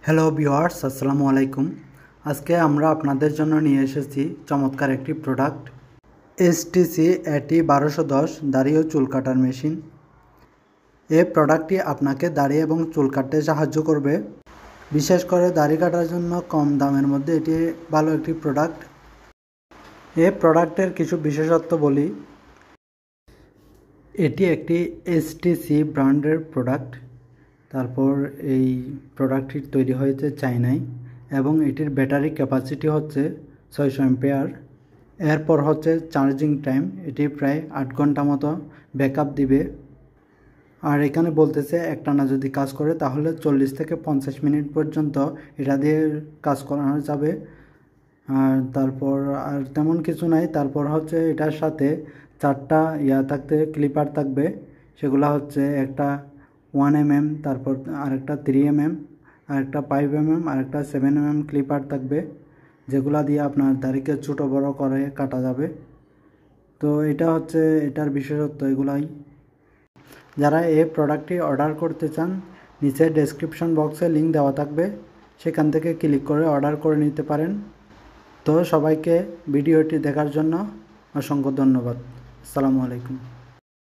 Hello viewers, আসসালামু আলাইকুম। আজকে আমরা আপনাদের জন্য নিয়ে এসেছি চমৎকার একটি প্রোডাক্ট, এসটিসি এটি 1210 দাড়ি ও চুল কাটার মেশিন। এই প্রোডাক্টটি আপনাকে দাড়ি এবং চুল কাটতে সাহায্য করবে। বিশেষ করে দাড়ি কাটার জন্য কম দামের মধ্যে এটি ভালো একটি প্রোডাক্ট। এই প্রোডাক্টের কিছু বিশেষত্ব বলি। এটি একটি এসটিসি ব্র্যান্ডের প্রোডাক্ট। তারপর এই প্রোডাক্টটি তৈরি হয়েছে চায়নায় এবং এটির ব্যাটারি ক্যাপাসিটি হচ্ছে 600 এম্পিয়ার। এরপর হচ্ছে চার্জিং টাইম, এটি প্রায় 8 ঘন্টা মতো ব্যাকআপ দিবে। আর এখানে বলতেছে একটানা যদি কাজ করে তাহলে 40 থেকে 50 মিনিট পর্যন্ত এটা দিয়ে কাজ করানো যাবে। আর তারপর আর তেমন কিছু নাই। তারপর হচ্ছে এটার সাথে 4টা ক্লিপার থাকবে। সেগুলো হচ্ছে একটা 1 mm, তারপর আরেকটা 3 mm, আরেকটা 5 mm, আরেকটা 7 mm ক্লিপার থাকবে, যেগুলা দিয়ে আপনার দাড়িকে ছোটো বড় করে কাটা যাবে। তো এটা হচ্ছে এটার বিশেষত্ব এগুলাই। যারা এই প্রোডাক্টটি অর্ডার করতে চান, নিচে ডেসক্রিপশন বক্সে লিঙ্ক দেওয়া থাকবে, সেখান থেকে ক্লিক করে অর্ডার করে নিতে পারেন। তো সবাইকে ভিডিওটি দেখার জন্য অসংখ্য ধন্যবাদ। আসসালামু আলাইকুম।